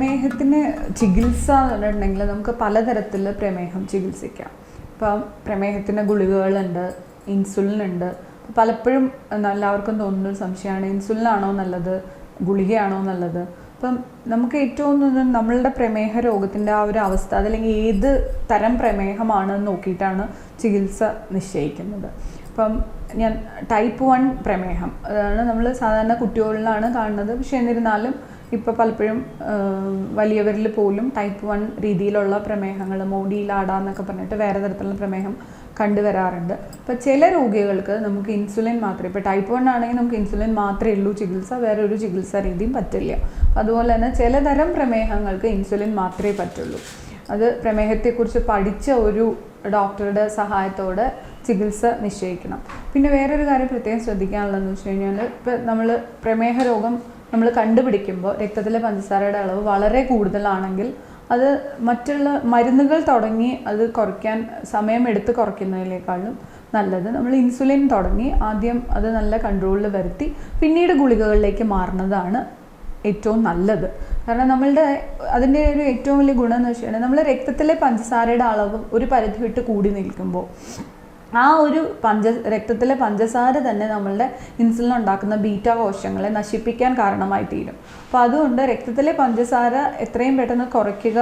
പ്രമേഹത്തിന് ചികിത്സ എന്നുണ്ടെങ്കിൽ നമുക്ക് പലതരത്തിൽ പ്രമേഹം ചികിത്സിക്കാം. ഇപ്പം പ്രമേഹത്തിന് ഗുളികകളുണ്ട്, ഇൻസുലിൻ ഉണ്ട്. പലപ്പോഴും എല്ലാവർക്കും തോന്നുന്നൊരു സംശയമാണ്, ഇൻസുലിനാണോ നല്ലത്, ഗുളികയാണോ നല്ലത്? അപ്പം നമുക്ക് ഏറ്റവും നമ്മളുടെ പ്രമേഹ രോഗത്തിൻ്റെ ആ ഒരു അവസ്ഥ, അതല്ലെങ്കിൽ ഏത് തരം പ്രമേഹമാണെന്ന് നോക്കിയിട്ടാണ് ചികിത്സ നിശ്ചയിക്കുന്നത്. അപ്പം ഞാൻ ടൈപ്പ് 1 പ്രമേഹം അതാണ് നമ്മൾ സാധാരണ കുട്ടികളിലാണ് കാണുന്നത്. പക്ഷെ എന്നിരുന്നാലും ഇപ്പോൾ പലപ്പോഴും വലിയവരിൽ പോലും ടൈപ്പ് 1 രീതിയിലുള്ള പ്രമേഹങ്ങൾ, മോഡിയിലാട എന്നൊക്കെ പറഞ്ഞിട്ട് വേറെ തരത്തിലുള്ള പ്രമേഹം കണ്ടുവരാറുണ്ട്. അപ്പോൾ ചില രോഗികൾക്ക് നമുക്ക് ഇൻസുലിൻ മാത്രമേ, ഇപ്പോൾ ടൈപ്പ് 1 ആണെങ്കിൽ നമുക്ക് ഇൻസുലിൻ മാത്രമേ ഉള്ളൂ ചികിത്സ, വേറെ ഒരു ചികിത്സാ രീതിയും പറ്റില്ല. അതുപോലെ തന്നെ ചിലതരം പ്രമേഹങ്ങൾക്ക് ഇൻസുലിൻ മാത്രമേ പറ്റുള്ളൂ. അത് പ്രമേഹത്തെക്കുറിച്ച് പഠിച്ച ഒരു ഡോക്ടറുടെ സഹായത്തോടെ ചികിത്സ നിശ്ചയിക്കണം. പിന്നെ വേറൊരു കാര്യം പ്രത്യേകം ശ്രദ്ധിക്കാനുള്ളതെന്ന് വെച്ച് കഴിഞ്ഞാൽ, ഇപ്പോൾ നമ്മൾ പ്രമേഹ രോഗം നമ്മൾ കണ്ടുപിടിക്കുമ്പോൾ രക്തത്തിലെ പഞ്ചസാരയുടെ അളവ് വളരെ കൂടുതലാണെങ്കിൽ അത് മറ്റുള്ള മരുന്നുകൾ തുടങ്ങി അത് കുറയ്ക്കാൻ സമയമെടുത്ത് കുറയ്ക്കുന്നതിനേക്കാളും നല്ലത് നമ്മൾ ഇൻസുലിൻ തുടങ്ങി ആദ്യം അത് നല്ല കൺട്രോളിൽ വരുത്തി പിന്നീട് ഗുളികകളിലേക്ക് മാറുന്നതാണ് ഏറ്റവും നല്ലത്. കാരണം നമ്മളുടെ അതിൻ്റെ ഒരു ഏറ്റവും വലിയ ഗുണം എന്ന് വെച്ച് കഴിഞ്ഞാൽ, നമ്മൾ രക്തത്തിലെ പഞ്ചസാരയുടെ അളവ് ഒരു പരിധി വിട്ട് കൂടി നിൽക്കുമ്പോൾ ആ ഒരു രക്തത്തിലെ പഞ്ചസാര തന്നെ നമ്മളുടെ ഇൻസുലിൻ ഉണ്ടാക്കുന്ന ബീറ്റാ കോശങ്ങളെ നശിപ്പിക്കാൻ കാരണമായി തീരും. അപ്പോൾ അതുകൊണ്ട് രക്തത്തിലെ പഞ്ചസാര എത്രയും പെട്ടെന്ന് കുറയ്ക്കുക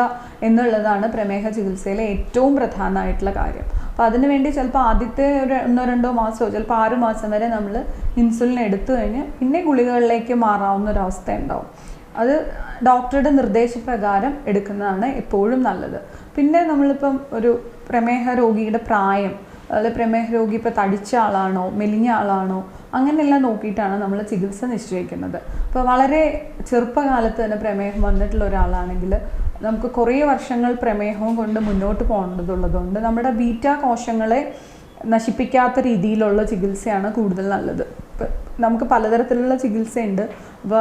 എന്നുള്ളതാണ് പ്രമേഹ ചികിത്സയിലെ ഏറ്റവും പ്രധാനമായിട്ടുള്ള കാര്യം. അപ്പോൾ അതിനുവേണ്ടി ചിലപ്പോൾ ആദ്യത്തെ ഒരു 1-2 മാസമോ ചിലപ്പോൾ 6 മാസം വരെ നമ്മൾ ഇൻസുലിൻ എടുത്തു കഴിഞ്ഞ് പിന്നെ ഗുളികകളിലേക്ക് മാറാവുന്ന ഒരു അവസ്ഥ ഉണ്ടാവും. അത് ഡോക്ടറുടെ നിർദ്ദേശപ്രകാരം എടുക്കുന്നതാണ് എപ്പോഴും നല്ലത്. പിന്നെ നമ്മളിപ്പം ഒരു പ്രമേഹ രോഗിയുടെ പ്രായം, അതായത് പ്രമേഹ രോഗി ഇപ്പോൾ തടിച്ച ആളാണോ മെലിഞ്ഞ ആളാണോ അങ്ങനെയെല്ലാം നോക്കിയിട്ടാണ് നമ്മൾ ചികിത്സ നിശ്ചയിക്കുന്നത്. ഇപ്പോൾ വളരെ ചെറുപ്പകാലത്ത് തന്നെ പ്രമേഹം വന്നിട്ടുള്ള ഒരാളാണെങ്കിൽ നമുക്ക് കുറേ വർഷങ്ങൾ പ്രമേഹവും കൊണ്ട് മുന്നോട്ട് പോകേണ്ടതുള്ളതുകൊണ്ട് നമ്മുടെ ബീറ്റാ കോശങ്ങളെ നശിപ്പിക്കാത്ത രീതിയിലുള്ള ചികിത്സയാണ് കൂടുതൽ നല്ലത്. ഇപ്പം നമുക്ക് പലതരത്തിലുള്ള ചികിത്സയുണ്ട്. അപ്പോൾ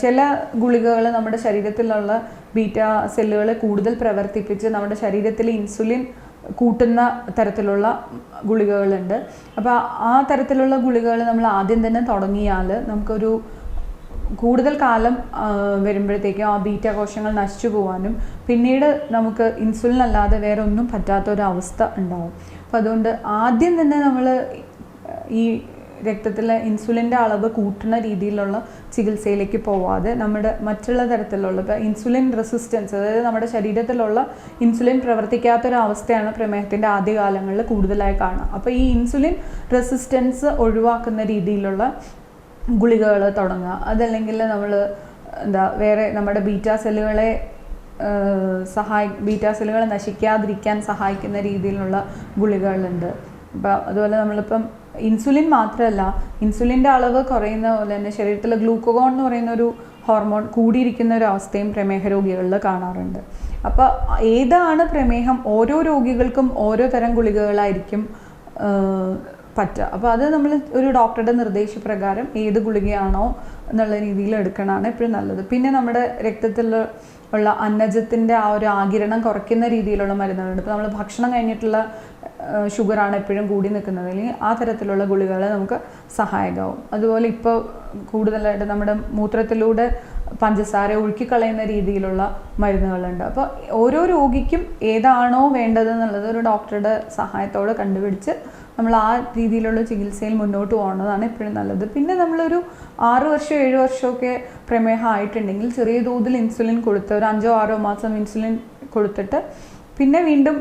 ചില ഗുളികകൾ നമ്മുടെ ശരീരത്തിലുള്ള ബീറ്റാ സെല്ലുകളെ കൂടുതൽ പ്രവർത്തിപ്പിച്ച് നമ്മുടെ ശരീരത്തിൽ ഇൻസുലിൻ കൂട്ടുന്ന തരത്തിലുള്ള ഗുളികകളുണ്ട്. അപ്പോൾ ആ തരത്തിലുള്ള ഗുളികകൾ നമ്മൾ ആദ്യം തന്നെ തുടങ്ങിയാൽ നമുക്കൊരു കൂടുതൽ കാലം വരുമ്പോഴത്തേക്കും ആ ബീറ്റാ കോശങ്ങൾ നശിച്ചു പോകാനും പിന്നീട് നമുക്ക് ഇൻസുലിൻ അല്ലാതെ വേറെ ഒന്നും പറ്റാത്തൊരവസ്ഥ ഉണ്ടാവും. അപ്പോൾ അതുകൊണ്ട് ആദ്യം തന്നെ നമ്മൾ ഈ രക്തത്തിലെ ഇൻസുലിൻ്റെ അളവ് കൂട്ടുന്ന രീതിയിലുള്ള ചികിത്സയിലേക്ക് പോവാതെ നമ്മുടെ മറ്റുള്ള തരത്തിലുള്ള ഇപ്പോൾ ഇൻസുലിൻ റെസിസ്റ്റൻസ്, അതായത് നമ്മുടെ ശരീരത്തിലുള്ള ഇൻസുലിൻ പ്രവർത്തിക്കാത്തൊരവസ്ഥയാണ് പ്രമേഹത്തിൻ്റെ ആദ്യകാലങ്ങളിൽ കൂടുതലായി കാണുക. അപ്പോൾ ഈ ഇൻസുലിൻ റെസിസ്റ്റൻസ് ഒഴിവാക്കുന്ന രീതിയിലുള്ള ഗുളികകൾ തുടങ്ങുക. അതല്ലെങ്കിൽ നമ്മൾ വേറെ നമ്മുടെ ബീറ്റാ സെല്ലുകളെ നശിക്കാതിരിക്കാൻ സഹായിക്കുന്ന രീതിയിലുള്ള ഗുളികകളുണ്ട്. അപ്പോൾ അതുപോലെ നമ്മളിപ്പം ഇൻസുലിൻ മാത്രമല്ല, ഇൻസുലിൻ്റെ അളവ് കുറയുന്ന പോലെ തന്നെ ശരീരത്തിൽ ഗ്ലൂക്കോഗോൺ എന്ന് പറയുന്ന ഒരു ഹോർമോൺ കൂടിയിരിക്കുന്ന ഒരു അവസ്ഥയും പ്രമേഹ രോഗികളിൽ കാണാറുണ്ട്. അപ്പോൾ ഏതാണ് പ്രമേഹം, ഓരോ രോഗികൾക്കും ഓരോ തരം ഗുളികകളായിരിക്കും പറ്റുക. അപ്പോൾ അത് നമ്മൾ ഒരു ഡോക്ടറുടെ നിർദ്ദേശപ്രകാരം ഏത് ഗുളികയാണോ എന്നുള്ള രീതിയിൽ എടുക്കണതാണ് എപ്പോഴും നല്ലത്. പിന്നെ നമ്മുടെ രക്തത്തിൽ ഉള്ള അന്നജത്തിൻ്റെ ആ ഒരു ആഗിരണം കുറയ്ക്കുന്ന രീതിയിലുള്ള മരുന്നുകളുണ്ട്. ഇപ്പോൾ നമ്മൾ ഭക്ഷണം കഴിഞ്ഞിട്ടുള്ള ഷുഗറാണ് എപ്പോഴും കൂടി നിൽക്കുന്നത്, അല്ലെങ്കിൽ ആ തരത്തിലുള്ള ഗുളികകൾ നമുക്ക് സഹായകമാവും. അതുപോലെ ഇപ്പോൾ കൂടുതലായിട്ട് നമ്മുടെ മൂത്രത്തിലൂടെ പഞ്ചസാര ഒഴുക്കിക്കളയുന്ന രീതിയിലുള്ള മരുന്നുകളുണ്ട്. അപ്പോൾ ഓരോ രോഗിക്കും ഏതാണോ വേണ്ടതെന്നുള്ളത് ഒരു ഡോക്ടറുടെ സഹായത്തോടെ കണ്ടുപിടിച്ച് നമ്മൾ ആ രീതിയിലുള്ള ചികിത്സയിൽ മുന്നോട്ട് പോകുന്നതാണ് എപ്പോഴും നല്ലത്. പിന്നെ നമ്മളൊരു 6 വർഷം 7 വർഷമൊക്കെ പ്രമേഹം ആയിട്ടുണ്ടെങ്കിൽ ചെറിയ തോതിൽ ഇൻസുലിൻ കൊടുത്ത് ഒരു 5-6 മാസം ഇൻസുലിൻ കൊടുത്തിട്ട് പിന്നെ വീണ്ടും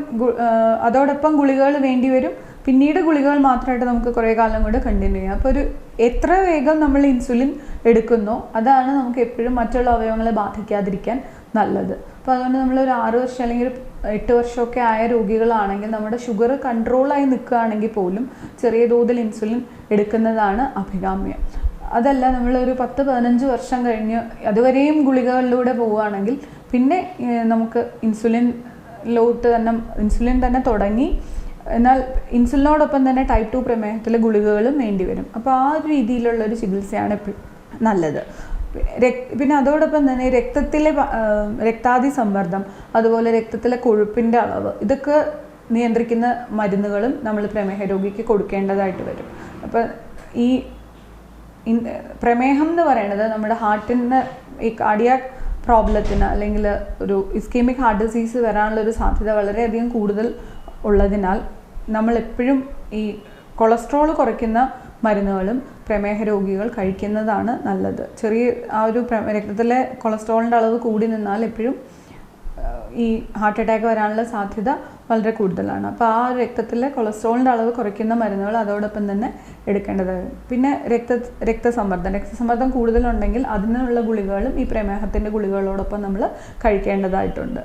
അതോടൊപ്പം ഗുളികകൾ വേണ്ടി വരും. പിന്നീട് ഗുളികകൾ മാത്രമായിട്ട് നമുക്ക് കുറേ കാലം കൊണ്ട് കണ്ടിന്യൂ ചെയ്യാം. അപ്പോൾ എത്ര വേഗം നമ്മൾ ഇൻസുലിൻ എടുക്കുന്നോ അതാണ് നമുക്ക് എപ്പോഴും മറ്റുള്ള അവയവങ്ങളെ ബാധിക്കാതിരിക്കാൻ നല്ലത്. അപ്പോൾ അതുകൊണ്ട് നമ്മളൊരു 6 വർഷം അല്ലെങ്കിൽ 8 വർഷമൊക്കെ ആയ രോഗികളാണെങ്കിൽ നമ്മുടെ ഷുഗർ കൺട്രോളായി നിൽക്കുകയാണെങ്കിൽ പോലും ചെറിയ തോതിൽ ഇൻസുലിൻ എടുക്കുന്നതാണ് അഭികാമ്യം. അതല്ല നമ്മളൊരു 10-15 വർഷം കഴിഞ്ഞ് അതുവരെയും ഗുളികകളിലൂടെ പോവുകയാണെങ്കിൽ പിന്നെ നമുക്ക് ഇൻസുലിൻ തന്നെ തുടങ്ങി, എന്നാൽ ഇൻസുലിനോടൊപ്പം തന്നെ ടൈപ്പ് 2 പ്രമേഹത്തിലെ ഗുളികകളും വേണ്ടി വരും. അപ്പോൾ ആ രീതിയിലുള്ളൊരു ചികിത്സയാണ് എപ്പോഴും നല്ലത്. പിന്നെ അതോടൊപ്പം തന്നെ രക്താതി സമ്മർദ്ദം, അതുപോലെ രക്തത്തിലെ കൊഴുപ്പിൻ്റെ അളവ്, ഇതൊക്കെ നിയന്ത്രിക്കുന്ന മരുന്നുകളും നമ്മൾ പ്രമേഹ രോഗിക്ക് കൊടുക്കേണ്ടതായിട്ട് വരും. അപ്പോൾ ഈ പ്രമേഹം എന്ന് പറയുന്നത് നമ്മുടെ ഹാർട്ടിന് ഈ കാർഡിയാക് പ്രോബ്ലത്തിന് അല്ലെങ്കിൽ ഒരു ഇസ്കീമിക് ഹാർട്ട് ഡിസീസ് വരാനുള്ളൊരു സാധ്യത വളരെയധികം കൂടുതൽ ഉള്ളതിനാൽ നമ്മളെപ്പോഴും ഈ കൊളസ്ട്രോൾ കുറയ്ക്കുന്ന മരുന്നുകളും പ്രമേഹ രോഗികൾ കഴിക്കുന്നതാണ് നല്ലത്. ചെറിയ ആ ഒരു രക്തത്തിലെ കൊളസ്ട്രോളിൻ്റെ അളവ് കൂടി നിന്നാൽ എപ്പോഴും ഈ ഹാർട്ട് അറ്റാക്ക് വരാനുള്ള സാധ്യത വളരെ കൂടുതലാണ്. അപ്പോൾ ആ രക്തത്തിലെ കൊളസ്ട്രോളിൻ്റെ അളവ് കുറയ്ക്കുന്ന മരുന്നുകൾ അതോടൊപ്പം തന്നെ എടുക്കേണ്ടതാണ്. പിന്നെ രക്തസമ്മർദ്ദം കൂടുതലുണ്ടെങ്കിൽ അതിനുള്ള ഗുളികകളും ഈ പ്രമേഹത്തിൻ്റെ ഗുളികകളോടൊപ്പം നമ്മൾ കഴിക്കേണ്ടതായിട്ടുണ്ട്.